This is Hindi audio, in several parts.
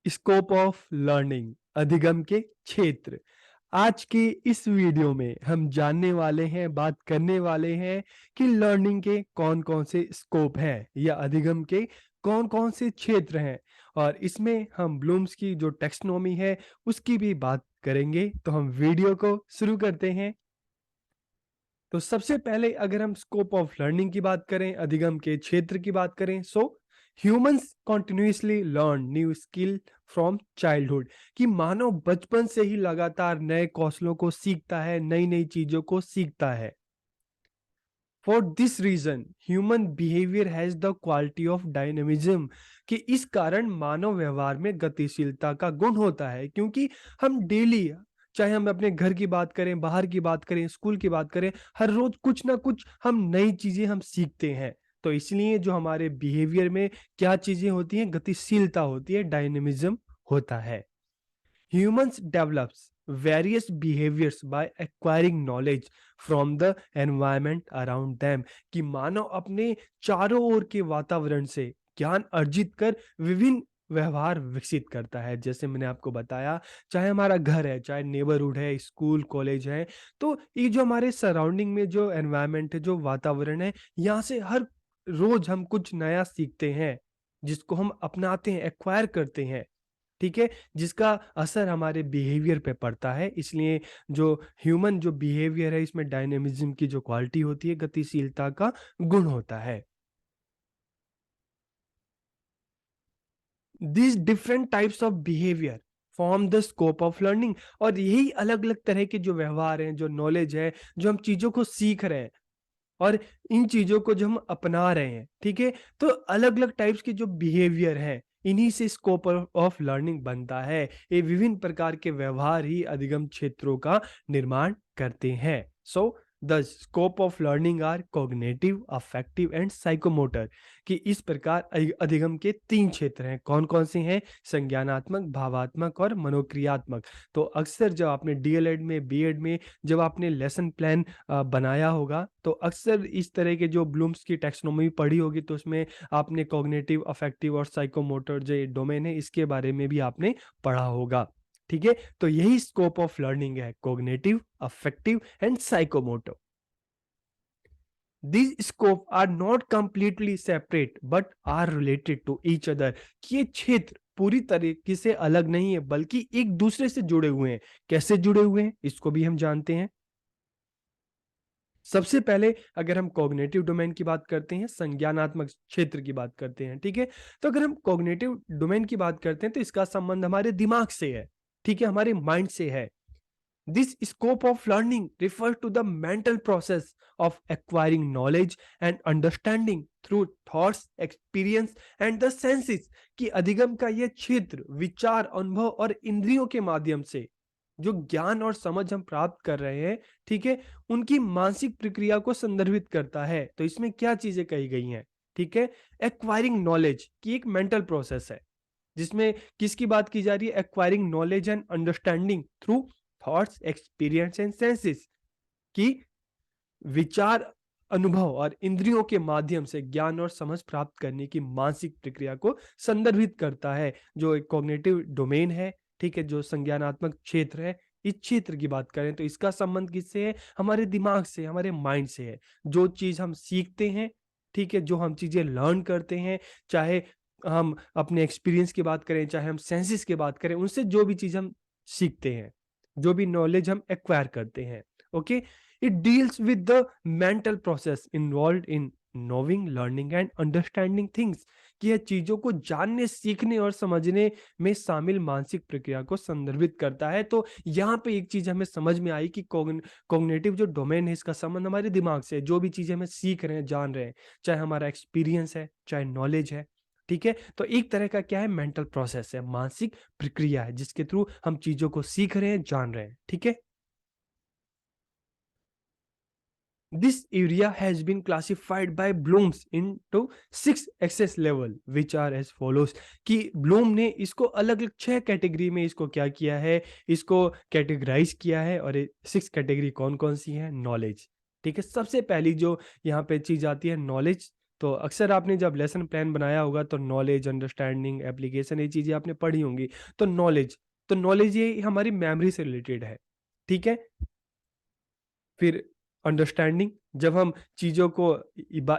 स्कोप ऑफ लर्निंग, अधिगम के क्षेत्र। आज के इस वीडियो में हम जानने वाले हैं, बात करने वाले हैं कि लर्निंग के कौन कौन से स्कोप हैं या अधिगम के कौन कौन से क्षेत्र हैं, और इसमें हम ब्लूम्स की जो टेक्सोनोमी है उसकी भी बात करेंगे। तो हम वीडियो को शुरू करते हैं। तो सबसे पहले अगर हम स्कोप ऑफ लर्निंग की बात करें, अधिगम के क्षेत्र की बात करें, so humans continuously learn new skill from childhood, कि मानव बचपन से ही लगातार नए कौशलों को सीखता है, नई नई चीजों को सीखता है। For this reason human behaviour has the quality of dynamism, कि इस कारण मानव व्यवहार में गतिशीलता का गुण होता है, क्योंकि हम डेली, चाहे हम अपने घर की बात करें, बाहर की बात करें, स्कूल की बात करें, हर रोज कुछ ना कुछ हम नई चीजें हम सीखते हैं। तो इसलिए जो हमारे बिहेवियर में क्या चीजें होती हैं, गतिशीलता होती है, डायनेमिज्म होता है। Humans develops various behaviors by acquiring knowledge from the environment around them, कि मानव अपने चारों ओर के वातावरण से ज्ञान अर्जित कर विभिन्न व्यवहार विकसित करता है। जैसे मैंने आपको बताया, चाहे हमारा घर है, चाहे नेबरहुड है, स्कूल कॉलेज है, तो ये जो हमारे सराउंडिंग में जो एनवायरनमेंट है, जो वातावरण है, यहाँ से हर रोज हम कुछ नया सीखते हैं, जिसको हम अपनाते हैं, एक्वायर करते हैं। ठीक है, जिसका असर हमारे बिहेवियर पे पड़ता है। इसलिए जो ह्यूमन जो बिहेवियर है, इसमें डायनेमिज्म की जो क्वालिटी होती है, गतिशीलता का गुण होता है। These different types of behavior form the scope of learning, और यही अलग अलग तरह के जो व्यवहार हैं, जो नॉलेज है, जो हम चीजों को सीख रहे हैं और इन चीजों को जो हम अपना रहे हैं, ठीक है, तो अलग अलग टाइप्स के जो बिहेवियर है, इन्हीं से स्कोप ऑफ लर्निंग बनता है। ये विभिन्न प्रकार के व्यवहार ही अधिगम क्षेत्रों का निर्माण करते हैं। So the scope of learning are cognitive, affective and psychomotor, कि इस प्रकार अधिगम के 3 क्षेत्र हैं। कौन कौन से हैं? संज्ञानात्मक, भावात्मक और मनोक्रियात्मक। तो अक्सर जब आपने डीएलएड में, बीएड में जब आपने लेसन प्लान बनाया होगा, तो अक्सर इस तरह के जो ब्लूम्स की टैक्सोनॉमी पढ़ी होगी, तो उसमें आपने कॉग्निटिव, अफेक्टिव और साइकोमोटर जो ये डोमेन है, इसके बारे में भी आपने पढ़ा होगा। ठीक है, तो यही स्कोप ऑफ लर्निंग है, cognitive, affective and psychomotor. These scope are not completely separate but are related to each other, कि ये क्षेत्र पूरी तरीके से अलग नहीं है, बल्कि एक दूसरे से जुड़े हुए हैं। कैसे जुड़े हुए हैं, इसको भी हम जानते हैं। सबसे पहले अगर हम कॉग्निटिव डोमेन की बात करते हैं, संज्ञानात्मक क्षेत्र की बात करते हैं, ठीक है, तो अगर हम कॉग्निटिव डोमेन की बात करते हैं, तो इसका संबंध हमारे दिमाग से है, ठीक है, हमारे माइंड से है। This scope of learning refers to the mental process of acquiring knowledge and understanding through thoughts, experience and the senses, कि अधिगम का यह क्षेत्र विचार, अनुभव और इंद्रियों के माध्यम से जो ज्ञान और समझ हम प्राप्त कर रहे हैं, ठीक है, उनकी मानसिक प्रक्रिया को संदर्भित करता है। तो इसमें क्या चीजें कही गई हैं? ठीक है, एक्वायरिंग नॉलेज की एक मेंटल प्रोसेस है, जिसमें किसकी बात की जा रही है? Acquiring knowledge and understanding through thoughts, experience and senses, की विचार, अनुभव और इंद्रियों के माध्यम से ज्ञान और समझ प्राप्त करने की मानसिक प्रक्रिया को संदर्भित करता है। जो एक कॉग्निटिव डोमेन है, ठीक है, जो संज्ञानात्मक क्षेत्र है, इस क्षेत्र की बात करें तो इसका संबंध किससे है? हमारे दिमाग से, हमारे माइंड से है। जो चीज हम सीखते हैं, ठीक है, जो हम चीजें लर्न करते हैं, चाहे हम अपने एक्सपीरियंस की बात करें, चाहे हम सेंसेस की बात करें, उनसे जो भी चीज हम सीखते हैं, जो भी नॉलेज हम एक्वायर करते हैं, okay, it deals with the mental process involve in knowing, learning and understanding things, कि यह चीजों को जानने, सीखने और समझने में शामिल मानसिक प्रक्रिया को संदर्भित करता है। तो यहाँ पे एक चीज हमें समझ में आई कि कॉग्निटिव जो डोमेन है, इसका संबंध हमारे दिमाग से है। जो भी चीजें हमें सीख रहे हैं, जान रहे हैं, चाहे हमारा एक्सपीरियंस है, चाहे नॉलेज है, ठीक है, तो एक तरह का क्या है? मेंटल प्रोसेस है, मानसिक प्रक्रिया है, जिसके थ्रू हम चीजों को सीख रहे हैं, जान रहे हैं। ठीक है, this area has been classified by Bloom's into 6 access level which are as follows, कि ब्लूम ने इसको अलग अलग 6 कैटेगरी में इसको क्या किया है? इसको कैटेगराइज किया है। और ये 6 कैटेगरी कौन कौन सी है? नॉलेज, ठीक है, सबसे पहली जो यहाँ पे चीज आती है, नॉलेज, तो अक्सर आपने जब लेसन प्लान बनाया होगा तो नॉलेज, अंडरस्टैंडिंग, एप्लीकेशन ये चीज़ें आपने पढ़ी होंगी। तो नॉलेज ये हमारी मेमोरी से रिलेटेड है, ठीक है? फिर अंडरस्टैंडिंग, जब हम चीज़ों को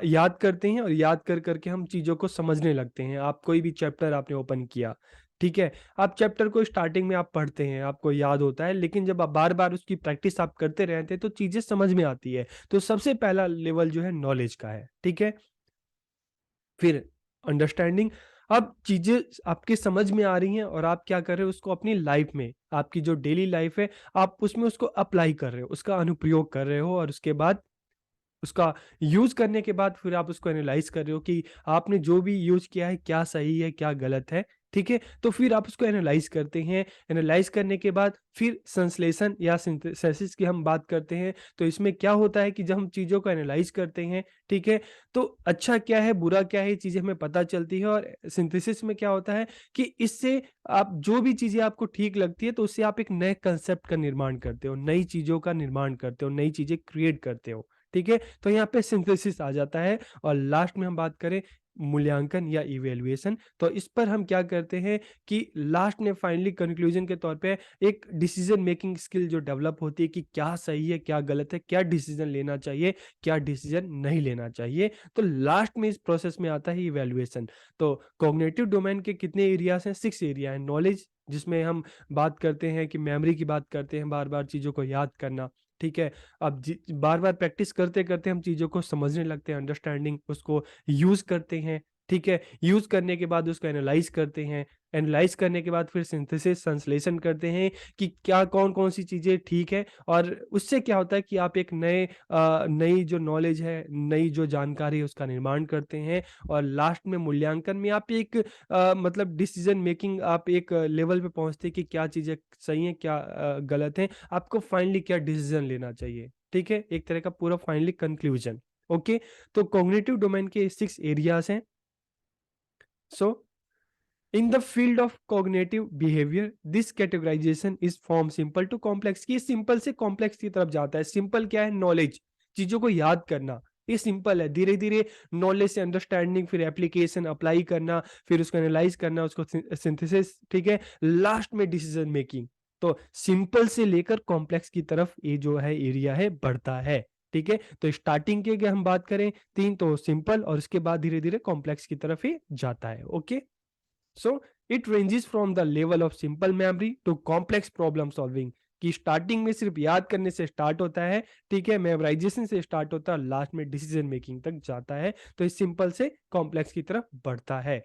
याद करते हैं और याद कर करके हम चीज़ों को समझने लगते हैं। आप कोई भी चैप्टर आपने ओपन किया, ठीक है? आप चैप्टर को स्टार्टिंग में आप पढ़ते हैं, आपको याद होता है, लेकिन जब आप बार बार उसकी प्रैक्टिस आप करते रहते हैं तो चीज़ें समझ में आती है। तो सबसे पहला लेवल जो है नॉलेज का है, ठीक है? फिर अंडरस्टैंडिंग, अब चीज़ें आपके समझ में आ रही हैं और आप क्या कर रहे हो, उसको अपनी लाइफ में, आपकी जो डेली लाइफ है, आप उसमें उसको अप्लाई कर रहे हो, उसका अनुप्रयोग कर रहे हो, और उसके बाद उसका यूज़ करने के बाद फिर आप उसको एनालाइज़ कर रहे हो कि आपने जो भी यूज़ किया है, क्या सही है, क्या गलत है, ठीक है? तो फिर आप उसको एनालाइज़ करते हैं, एनालाइज़ करने के बाद फिर संश्लेषण या सिंथेसिस की हम बात करते हैं। तो इसमें क्या होता है कि जब हम चीज़ों को एनालाइज़ करते हैं, ठीक है? तो अच्छा क्या है, बुरा क्या है, ये चीज़ें हमें पता चलती है, और सिंथेसिस में क्या होता है कि इससे आप जो भी चीज़ें आपको ठीक लगती है, तो उससे आप एक नए कांसेप्ट का निर्माण करते हो, नई चीज़ों का निर्माण करते हो, नई चीज़ें क्रिएट करते हो, ठीक है? तो यहाँ पे सिंथेसिस आ जाता है, और लास्ट में हम बात करें मूल्यांकन या इवैल्यूएशन, तो इस पर हम क्या करते हैं कि लास्ट में फाइनली कंक्लूजन के तौर पे एक डिसीजन मेकिंग स्किल जो डेवलप होती है कि क्या सही है, क्या गलत है, क्या डिसीजन लेना चाहिए, क्या डिसीजन नहीं लेना चाहिए। तो लास्ट में इस प्रोसेस में आता है इवैल्यूएशन। तो कॉग्निटिव डोमेन के कितने एरियाज़ हैं? 6 एरिया हैं। नॉलेज, जिसमें हम बात करते हैं कि मेमोरी की बात करते हैं, बार-बार चीज़ों को याद करना, ठीक है? अब बार-बार प्रैक्टिस करते-करते हम चीज़ों को समझने लगते हैं, अंडरस्टैंडिंग, उसको यूज़ करते हैं, ठीक है? यूज़ करने के बाद उसको एनालाइज़ करते हैं, एनालाइज़ करने के बाद फिर सिंथेसिस, संश्लेषण करते हैं कि क्या कौन-कौन सी चीज़ें ठीक है, और उससे क्या होता है कि आप एक नई जो नॉलेज है, नई जो जानकारी है, उसका निर्माण करते हैं, और लास्ट में मूल्यांकन में आप एक मतलब डिसीज़न मेकिंग, आप एक लेवल पे पहुँचते हैं कि क्या चीज़ें सही हैं, क्या गलत हैं, आपको फाइनली क्या डिसीज़न लेना चाहिए, ठीक है? एक तरह का पूरा फाइनली कंक्लूजन, ओके? तो कॉग्निटिव डोमेन के 6 एरियाज़ हैं। So in the field of cognitive behaviour this categorization is from simple to complex, कि सिंपल से कॉम्प्लेक्स की तरफ जाता है। सिंपल क्या है? नॉलेज, चीजों को याद करना, ये सिंपल है। धीरे धीरे नॉलेज से अंडरस्टैंडिंग, फिर एप्लीकेशन अप्लाई करना, फिर उसको एनालाइज करना, उसको सिंथेसिस, ठीक है, लास्ट में डिसीजन मेकिंग। तो सिंपल से लेकर कॉम्प्लेक्स की तरफ ये जो है एरिया है बढ़ता है, ठीक है? तो स्टार्टिंग की अगर हम बात करें, तीन तो सिंपल, और उसके बाद धीरे धीरे कॉम्प्लेक्स की तरफ ही जाता है, okay? So it ranges from the level of simple memory to complex problem solving, कि स्टार्टिंग में सिर्फ याद करने से स्टार्ट होता है, ठीक है, मेमोराइजेशन से स्टार्ट होता है, लास्ट में डिसीजन मेकिंग तक जाता है। तो इस सिंपल से कॉम्प्लेक्स की तरफ बढ़ता है,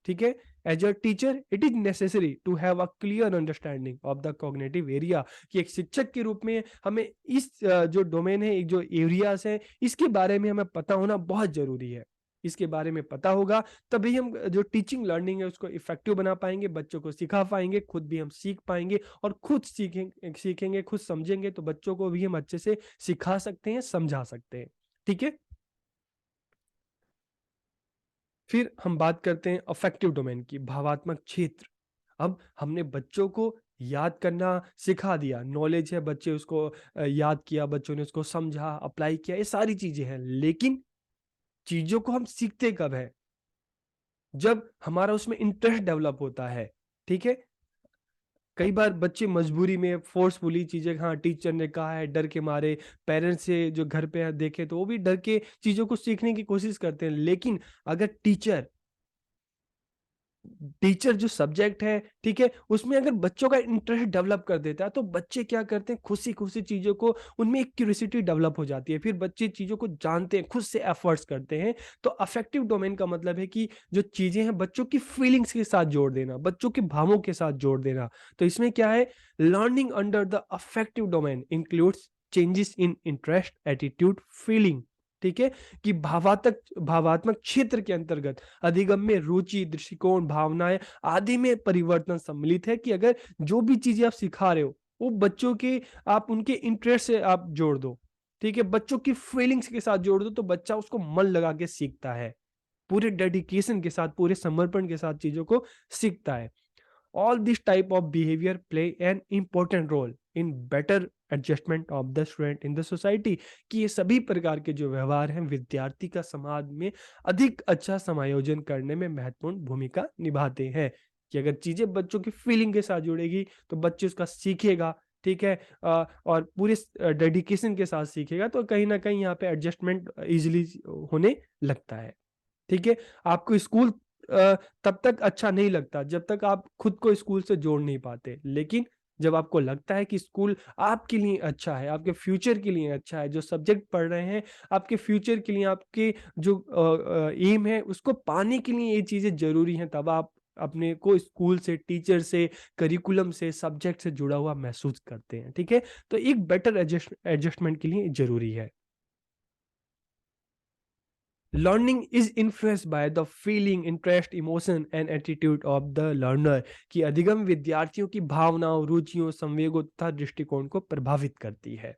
ठीक है? As a teacher it is necessary to have a clear understanding of the cognitive area, कि एक शिक्षक के रूप में हमें इस जो डोमेन है, एक जो एरियाज है, इसके बारे में हमें पता होना बहुत जरूरी है। इसके बारे में पता होगा, तभी हम जो टीचिंग लर्निंग है उसको इफेक्टिव बना पाएंगे, बच्चों को सिखा पाएंगे, खुद भी हम सीख पाएंगे, और खुद सीखेंगे, खुद समझेंगे, तो बच्चों को भी हम अच्छे से सिखा सकते हैं, समझा सकते हैं, ठीक है? फिर हम बात करते हैं अफेक्टिव डोमेन की, भावात्मक क्षेत्र। अब हमने बच्चों को याद करना सिखा दिया, नॉलेज है, बच्चे उसको याद किया, बच्चों ने उसको समझा, अप्लाई किया, ये सारी चीजें हैं, लेकिन चीजों को हम सीखते कब है? जब हमारा उसमें इंटरेस्ट डेवलप होता है, ठीक है? कई बार बच्चे मजबूरी में फोर्सफुली चीजें, हाँ टीचर ने कहा है, डर के मारे, पेरेंट्स से जो घर पे देखे तो वो भी डर के चीजों को सीखने की कोशिश करते हैं, लेकिन अगर टीचर टीचर जो सब्जेक्ट है, ठीक है, उसमें अगर बच्चों का इंटरेस्ट डेवलप कर देता है, तो बच्चे क्या करते हैं, खुशी खुशी चीजों को, उनमें एक क्यूरियोसिटी डेवलप हो जाती है, फिर बच्चे चीजों को जानते हैं, खुद से एफर्ट्स करते हैं। तो अफेक्टिव डोमेन का मतलब है कि जो चीजें हैं, बच्चों की फीलिंग्स के साथ जोड़ देना, बच्चों के भावों के साथ जोड़ देना। तो इसमें क्या है, learning under the affective domain includes changes in interest, attitude, feeling, ठीक है, कि भावात्मक क्षेत्र के अंतर्गत अधिगम में रुचि, दृष्टिकोण, भावनाएं आदि में परिवर्तन सम्मिलित है, कि अगर जो भी चीजें आप सिखा रहे हो, वो बच्चों के, आप उनके इंटरेस्ट से आप जोड़ दो, ठीक है, बच्चों की फीलिंग्स के साथ जोड़ दो, तो बच्चा उसको मन लगा के सीखता है, पूरे डेडिकेशन के साथ, पूरे समर्पण के साथ चीजों को सीखता है। All this type of behaviour play an important role in better adjustment of the student in the society, कि ये सभी प्रकार के जो व्यवहार हैं विद्यार्थी का समाज में अधिक अच्छा समायोजन करने में महत्वपूर्ण भूमिका निभाते हैं। कि अगर चीजें बच्चों की फीलिंग के साथ जुड़ेगी तो बच्चे उसका सीखेगा, ठीक है, और पूरे डेडिकेशन के साथ सीखेगा, तो कहीं ना कहीं यहाँ पे एडजस्टमेंट इजिली होने लगता है। ठीक है, आपको स्कूल तब तक अच्छा नहीं लगता जब तक आप खुद को स्कूल से जोड़ नहीं पाते, लेकिन जब आपको लगता है कि स्कूल आपके लिए अच्छा है, आपके फ्यूचर के लिए अच्छा है, जो सब्जेक्ट पढ़ रहे हैं आपके फ्यूचर के लिए, आपके जो एम है उसको पाने के लिए ये चीजें जरूरी हैं, तब आप अपने को स्कूल से, टीचर से, करिकुलम से, सब्जेक्ट से जुड़ा हुआ महसूस करते हैं। ठीक है, तो एक बेटर एडजस्टमेंट के लिए जरूरी है। Learning is influenced by the feeling, interest, emotion and attitude of the learner, कि अधिगम विद्यार्थियों की भावनाओं, रुचियों, संवेगों तथा दृष्टिकोण को प्रभावित करती है।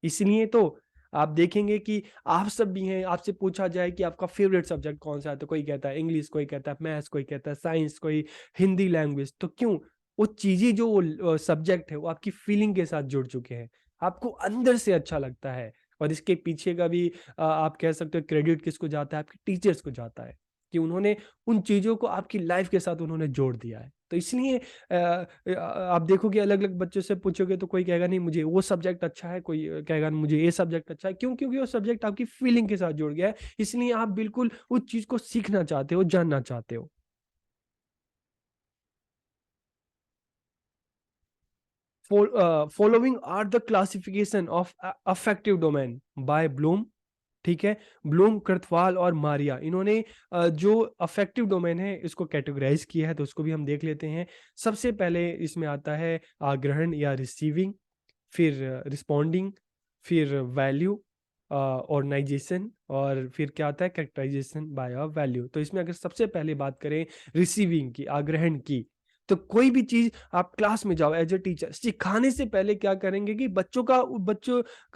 इसलिए तो आप देखेंगे कि आप सब भी हैं, आपसे पूछा जाए कि आपका फेवरेट सब्जेक्ट कौन सा है, तो कोई कहता है इंग्लिश, कोई कहता है मैथ्स, कोई कहता है साइंस, कोई हिंदी लैंग्वेज। तो क्यों? वो चीजें जो वो सब्जेक्ट है वो आपकी फीलिंग के साथ जुड़ चुके हैं, आपको अंदर से अच्छा लगता है। और इसके पीछे का भी आप कह सकते हो क्रेडिट किसको जाता है, आपके टीचर्स को जाता है, कि उन्होंने उन चीजों को आपकी लाइफ के साथ उन्होंने जोड़ दिया है। तो इसलिए आप देखोगे अलग अलग बच्चों से पूछोगे तो कोई कहेगा नहीं मुझे वो सब्जेक्ट अच्छा है, कोई कहेगा मुझे ये सब्जेक्ट अच्छा है। क्यों? क्योंकि वो सब्जेक्ट आपकी फीलिंग के साथ जुड़ गया है, इसलिए आप बिल्कुल उस चीज को सीखना चाहते हो, जानना चाहते हो। Following are the classification of affective domain by Bloom. ठीक है, ब्लूम, कृतवाल और मारिया, इन्होंने जो अफेक्टिव डोमेन है इसको कैटेगराइज किया है, तो उसको भी हम देख लेते हैं। सबसे पहले इसमें आता है आग्रहण या रिसीविंग, फिर रिस्पॉन्डिंग, फिर वैल्यू, ऑर्गेनाइजेशन, और फिर क्या आता है कैरेक्टराइजेशन बाय अ वैल्यू। तो इसमें अगर सबसे पहले बात करें रिसीविंग की, आग्रहण की, तो कोई भी चीज आप क्लास में जाओ एज ए टीचर, सिखाने से पहले क्या करेंगे कि बच्चों का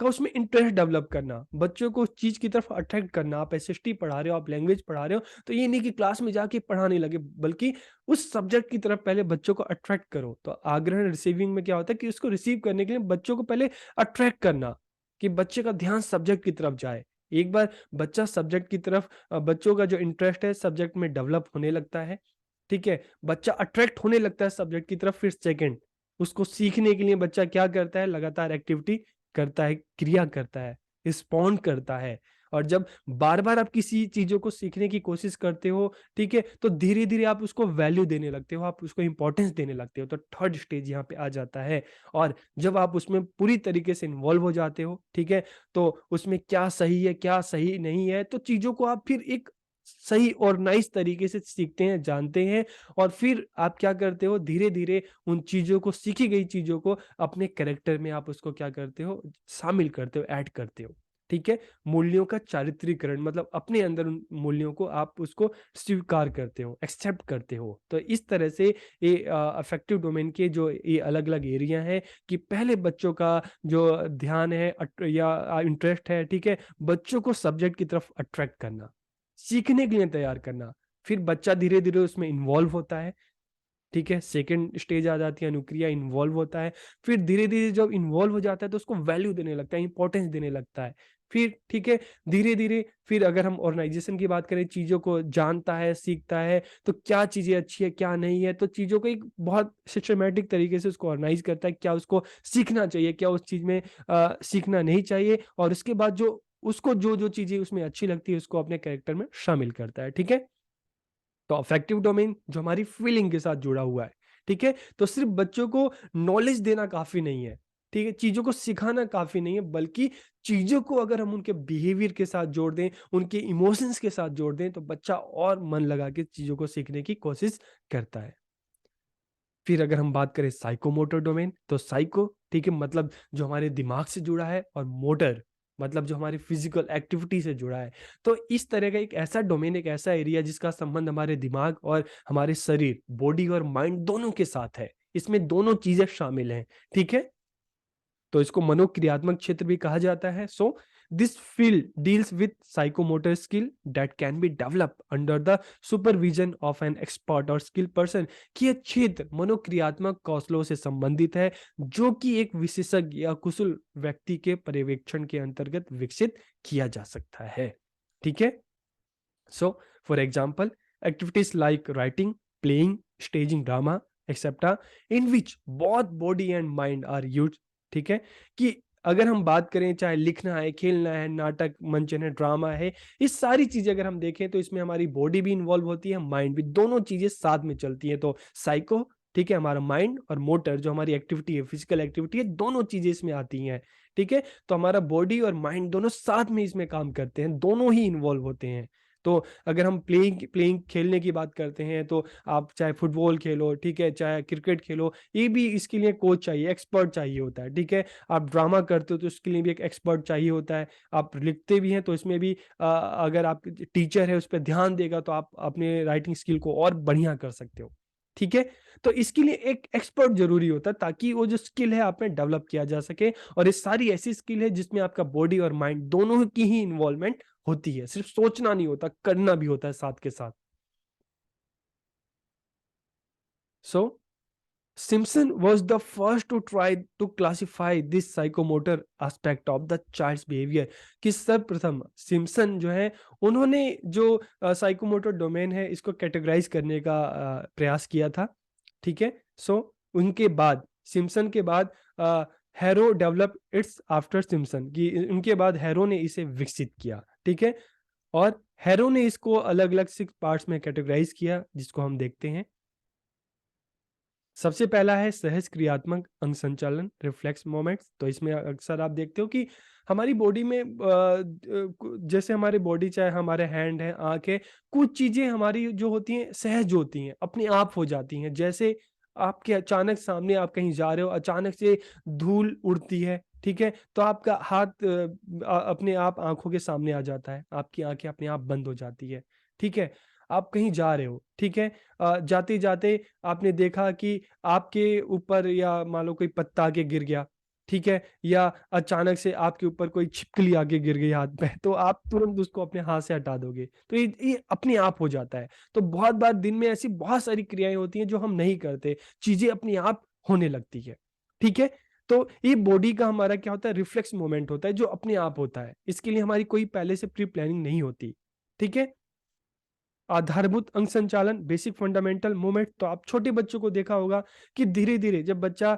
उसमें इंटरेस्ट डेवलप करना, बच्चों को उस चीज की तरफ अट्रैक्ट करना। आप एसएसटी पढ़ा रहे हो, आप लैंग्वेज पढ़ा रहे हो, तो ये नहीं कि क्लास में जाके पढ़ाने लगे, बल्कि उस सब्जेक्ट की तरफ पहले बच्चों को अट्रैक्ट करो। तो आग्रहण रिसीविंग में क्या होता है कि उसको रिसीव करने के लिए बच्चों को पहले अट्रैक्ट करना, कि बच्चे का ध्यान सब्जेक्ट की तरफ जाए। एक बार बच्चा सब्जेक्ट की तरफ बच्चों का जो इंटरेस्ट है सब्जेक्ट में डेवलप होने लगता है, ठीक है, बच्चा अट्रैक्ट होने लगता है सब्जेक्ट की तरफ, फिर सेकंड उसको सीखने के लिए बच्चा क्या करता है, लगातार एक्टिविटी करता है, क्रिया करता है, रिस्पॉन्ड करता है। और जब बार बार आप किसी चीजों को सीखने की कोशिश करते हो, ठीक है, तो धीरे धीरे आप उसको वैल्यू देने लगते हो, आप उसको इंपॉर्टेंस देने लगते हो। तो थर्ड स्टेज यहाँ पे आ जाता है। और जब आप उसमें पूरी तरीके से इन्वॉल्व हो जाते हो, ठीक है, तो उसमें क्या सही है क्या सही नहीं है, तो चीजों को आप फिर एक सही और नाइस तरीके से सीखते हैं, जानते हैं। और फिर आप क्या करते हो, धीरे धीरे उन चीजों को, सीखी गई चीजों को अपने कैरेक्टर में आप उसको क्या करते हो, शामिल करते हो, ऐड करते हो। ठीक है, मूल्यों का चारित्रीकरण, मतलब अपने अंदर उन मूल्यों को आप उसको स्वीकार करते हो, एक्सेप्ट करते हो। तो इस तरह से ये अफेक्टिव डोमेन के जो ये अलग अलग एरिया है, कि पहले बच्चों का जो ध्यान है या इंटरेस्ट है, ठीक है, बच्चों को सब्जेक्ट की तरफ अट्रैक्ट करना, सीखने के लिए तैयार करना, फिर बच्चा धीरे धीरे उसमें इन्वॉल्व होता है। ठीक है, सेकंड स्टेज आ जाती है अनुक्रिया, इन्वॉल्व होता है। फिर धीरे धीरे जब इन्वॉल्व हो जाता है तो उसको वैल्यू देने लगता है, इंपॉर्टेंस देने लगता है। फिर ठीक है, धीरे धीरे फिर अगर हम ऑर्गेनाइजेशन की बात करें, चीजों को जानता है, सीखता है, तो क्या चीजें अच्छी है क्या नहीं है, तो चीजों को एक बहुत सिस्टमेटिक तरीके से उसको ऑर्गेनाइज करता है, क्या उसको सीखना चाहिए, क्या उस चीज में सीखना नहीं चाहिए। और उसके बाद जो उसको जो जो चीजें उसमें अच्छी लगती है उसको अपने कैरेक्टर में शामिल करता है। ठीक है, तो अफेक्टिव डोमेन जो हमारी फीलिंग के साथ जुड़ा हुआ है, ठीक है, तो सिर्फ बच्चों को नॉलेज देना काफी नहीं है, ठीक है, चीजों को सिखाना काफी नहीं है, बल्कि चीजों को अगर हम उनके बिहेवियर के साथ जोड़ दें, उनके इमोशंस के साथ जोड़ दें, तो बच्चा और मन लगा के चीजों को सीखने की कोशिश करता है। फिर अगर हम बात करें साइकोमोटर डोमेन, तो साइको, ठीक है, मतलब जो हमारे दिमाग से जुड़ा है, और मोटर मतलब जो हमारी फिजिकल एक्टिविटी से जुड़ा है। तो इस तरह का एक ऐसा डोमेन, एक ऐसा एरिया जिसका संबंध हमारे दिमाग और हमारे शरीर, बॉडी और माइंड दोनों के साथ है, इसमें दोनों चीजें शामिल हैं। ठीक है, तो इसको मनोक्रियात्मक क्षेत्र भी कहा जाता है। So this field deals with psychomotor skill that can be develop under the supervision of an expert और स्किल पर्सन। कि यह क्षेत्र मनोक्रियात्मक कौशलों से संबंधित है जो कि एक विशेषज्ञ या कुशल व्यक्ति के पर्यवेक्षण के अंतर्गत विकसित किया जा सकता है। ठीक है। So, for example, activities like writing, playing, staging drama, etc., in which both body and mind are used। ठीक है, कि अगर हम बात करें, चाहे लिखना है, खेलना है, नाटक मंचन है, ड्रामा है, ये सारी चीजें अगर हम देखें तो इसमें हमारी बॉडी भी इन्वॉल्व होती है, माइंड भी, दोनों चीजें साथ में चलती हैं। तो साइको, ठीक है, हमारा माइंड, और मोटर जो हमारी एक्टिविटी है, फिजिकल एक्टिविटी है, दोनों चीजें इसमें आती हैं। ठीक है, तो हमारा बॉडी और माइंड दोनों साथ में इसमें काम करते हैं, दोनों ही इन्वॉल्व होते हैं। तो अगर हम प्लेइंग प्लेइंग खेलने की बात करते हैं तो आप चाहे फुटबॉल खेलो, ठीक है, चाहे क्रिकेट खेलो, ये भी इसके लिए कोच चाहिए, एक्सपर्ट चाहिए होता है। ठीक है, आप ड्रामा करते हो तो उसके लिए भी एक एक्सपर्ट चाहिए होता है। आप लिखते भी हैं तो इसमें भी अगर आप टीचर है उस पर ध्यान देगा तो आप अपने राइटिंग स्किल को और बढ़िया कर सकते हो। ठीक है, तो इसके लिए एक एक्सपर्ट जरूरी होता है ताकि वो जो स्किल है आप में डेवलप किया जा सके। और ये सारी ऐसी स्किल है जिसमें आपका बॉडी और माइंड दोनों की ही इन्वॉल्वमेंट होती है, सिर्फ सोचना नहीं होता, करना भी होता है साथ के साथ। सो Simpson was the first to try to classify this psychomotor aspect of the child's behavior। कि सर्वप्रथम सिम्पसन जो है उन्होंने जो साइकोमोटर डोमेन है इसको कैटेगराइज करने का प्रयास किया था। ठीक है, सो उनके बाद, सिम्पसन के बाद harrow develop it's after Simpson, कि उनके बाद हैरो ने इसे विकसित किया। ठीक है, और हैरो ने इसको अलग अलग 6 पार्ट्स में कैटेगराइज किया जिसको हम देखते हैं। सबसे पहला है सहज क्रियात्मक अंग संचालन, रिफ्लेक्स मोमेंट्स। तो इसमें अक्सर आप देखते हो कि हमारी बॉडी में जैसे हमारे बॉडी, चाहे हमारे हैंड है, आंख है, कुछ चीजें हमारी जो होती हैं सहज होती हैं, अपने आप हो जाती हैं। जैसे आपके अचानक सामने आप कहीं जा रहे हो, अचानक से धूल उड़ती है, ठीक है, तो आपका हाथ अपने आप आंखों के सामने आ जाता है, आपकी आंखें अपने आप बंद हो जाती है। ठीक है, आप कहीं जा रहे हो, ठीक है, जाते जाते आपने देखा कि आपके ऊपर या मान लो कोई पत्ता आके गिर गया, ठीक है, या अचानक से आपके ऊपर कोई छिपकली आके गिर गई हाथ पे, तो आप तुरंत उसको अपने हाथ से हटा दोगे। तो ये अपने आप हो जाता है। तो बहुत बार दिन में ऐसी बहुत सारी क्रियाएं होती हैं जो हम नहीं करते, चीजें अपने आप होने लगती है। ठीक है, तो ये बॉडी का हमारा क्या होता है, रिफ्लेक्स मोमेंट होता है जो अपने आप होता है। इसके लिए हमारी कोई पहले से प्री प्लानिंग नहीं होती। ठीक है, आधारभूत अंग संचालन, बेसिक फंडामेंटल मूवमेंट। तो आप छोटे बच्चों को देखा होगा कि धीरे धीरे जब बच्चा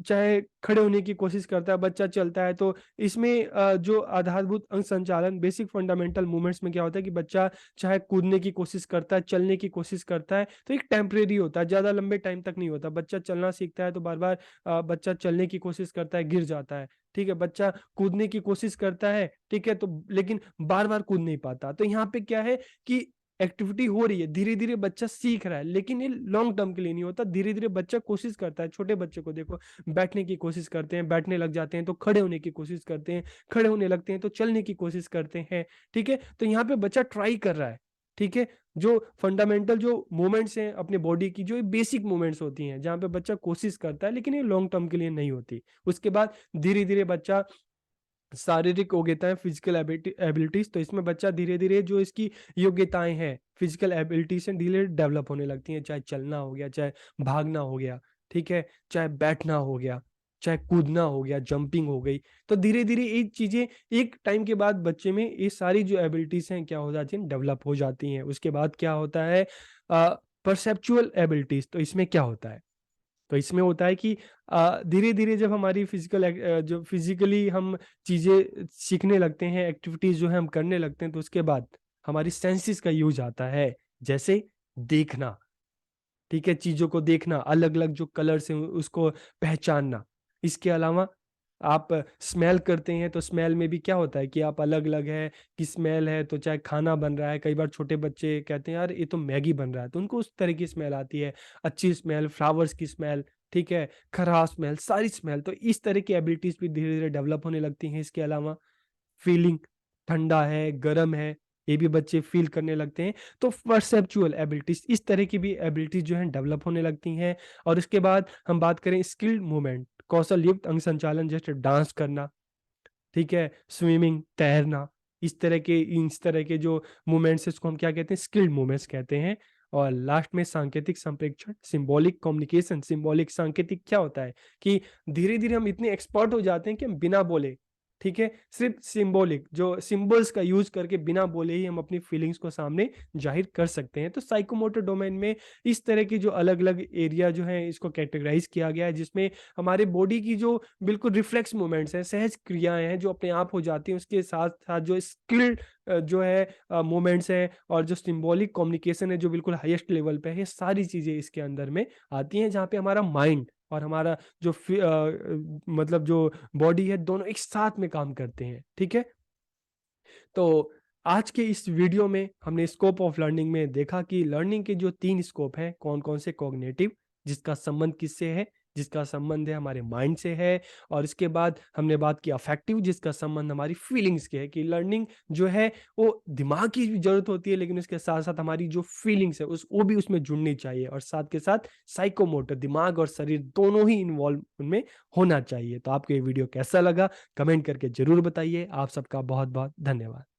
चाहे खड़े होने की कोशिश करता है, बच्चा चलता है, तो इसमें जो आधारभूत अंग संचालन, बेसिक फंडामेंटल मूवमेंट्स में क्या होता है कि बच्चा चाहे कूदने की कोशिश करता है, चलने की कोशिश करता है, तो एक टेम्परेरी होता है, ज्यादा लंबे टाइम तक नहीं होता। बच्चा चलना सीखता है तो बार बार बच्चा चलने की कोशिश करता है, गिर जाता है। ठीक है, बच्चा कूदने की कोशिश करता है, ठीक है, तो लेकिन बार बार कूद नहीं पाता। तो यहाँ पे क्या है कि एक्टिविटी हो रही है, धीरे धीरे बच्चा सीख रहा है, लेकिन ये लॉन्ग टर्म के लिए नहीं होता। धीरे धीरे बच्चा कोशिश करता है, छोटे बच्चे को देखो, बैठने की कोशिश करते हैं, बैठने लग जाते हैं, तो खड़े होने की कोशिश करते हैं, खड़े होने लगते हैं तो चलने की कोशिश करते हैं। ठीक है, तो यहाँ पे बच्चा ट्राई कर रहा है। ठीक है, जो फंडामेंटल जो मूवमेंट्स हैं अपने बॉडी की, जो बेसिक मूवमेंट्स होती हैं, जहाँ पे बच्चा कोशिश करता है, लेकिन ये लॉन्ग टर्म के लिए नहीं होती। उसके बाद धीरे धीरे बच्चा शारीरिक योग्यताएं, फिजिकल एबिलिटीज, तो इसमें बच्चा धीरे धीरे जो इसकी योग्यताएं हैं फिजिकल एबिलिटी से धीरे डेवलप होने लगती हैं, चाहे चलना हो गया, चाहे भागना हो गया, ठीक है, चाहे बैठना हो गया, चाहे कूदना हो गया, जंपिंग हो गई। तो धीरे धीरे ये चीजें एक टाइम के बाद बच्चे में ये सारी जो एबिलिटीज हैं क्या हो जाती हैं, डेवलप हो जाती हैं। उसके बाद क्या होता है, परसेप्चुअल एबिलिटीज। तो इसमें क्या होता है, तो इसमें होता है कि धीरे धीरे जब हमारी जो फिजिकली हम चीजें सीखने लगते हैं, एक्टिविटीज जो है हम करने लगते हैं, तो उसके बाद हमारी सेंसेस का यूज आता है। जैसे देखना, ठीक है, चीजों को देखना, अलग अलग जो कलर्स हैं उसको पहचानना। इसके अलावा आप स्मेल करते हैं, तो स्मेल में भी क्या होता है कि आप अलग अलग है कि स्मेल है, तो चाहे खाना बन रहा है, कई बार छोटे बच्चे कहते हैं यार ये तो मैगी बन रहा है, तो उनको उस तरह की स्मेल आती है, अच्छी स्मेल, फ्लावर्स की स्मेल, ठीक है, खराब स्मेल, सारी स्मेल। तो इस तरह की एबिलिटीज भी धीरे धीरे डेवलप होने लगती हैं। इसके अलावा फीलिंग, ठंडा है, गर्म है, ये भी बच्चे फील करने लगते हैं। तो परसेप्चुअल एबिलिटीज, इस तरह की भी एबिलिटीज जो है डेवलप होने लगती हैं। और इसके बाद हम बात करें स्किल्ड मूवमेंट, कौशल युक्त अंग संचालन, जैसे डांस करना, ठीक है? स्विमिंग, तैरना, इस तरह के जो मूवमेंट्स इसको हम क्या कहते हैं? स्किल्ड मूवमेंट्स कहते हैं। और लास्ट में सांकेतिक संप्रेषण, सिंबॉलिक कम्युनिकेशन। सिंबॉलिक सांकेतिक क्या होता है कि धीरे-धीरे हम इतने एक्सपर्ट हो जाते हैं कि हम बिना बोले, ठीक है? सिर्फ़ सिंबॉलिक जो सिंबल्स का यूज़ करके बिना बोले ही हम अपनी फीलिंग्स को सामने ज़ाहिर कर सकते हैं। तो साइकोमोटर डोमेन में इस तरह की जो अलग-अलग एरिया जो हैं इसको कैटेगराइज़ किया गया है, जिसमें हमारे बॉडी की जो बिल्कुल रिफ्लेक्स मूवमेंट्स हैं, सहज क्रियाएँ हैं जो अपने आप हो जाती हैं, उसके साथ-साथ जो स्किल्ड जो है मूवमेंट्स हैं और जो सिंबॉलिक कम्युनिकेशन है जो बिल्कुल हाईएस्ट लेवल पे है, ये सारी चीज़ें इसके अंदर में आती हैं, जहाँ पे हमारा माइंड और हमारा जो मतलब जो बॉडी है, दोनों एक साथ में काम करते हैं, ठीक है? तो आज के इस वीडियो में हमने स्कोप ऑफ लर्निंग में देखा कि लर्निंग के जो 3 स्कोप हैं, कौन-कौन से? कॉग्निटिव, जिसका संबंध किससे है? जिसका संबंध है हमारे माइंड से है। और इसके बाद हमने बात की अफेक्टिव, जिसका संबंध हमारी फीलिंग्स के है कि लर्निंग जो है वो दिमाग की भी ज़रूरत होती है, लेकिन उसके साथ-साथ हमारी जो फीलिंग्स है उस वो भी उसमें जुड़नी चाहिए। और साथ के साथ साइकोमोटर, दिमाग और शरीर दोनों ही इन्वॉल्व उनमें होना चाहिए। तो आपको ये वीडियो कैसा लगा? कमेंट करके ज़रूर बताइए। आप सबका बहुत-बहुत धन्यवाद।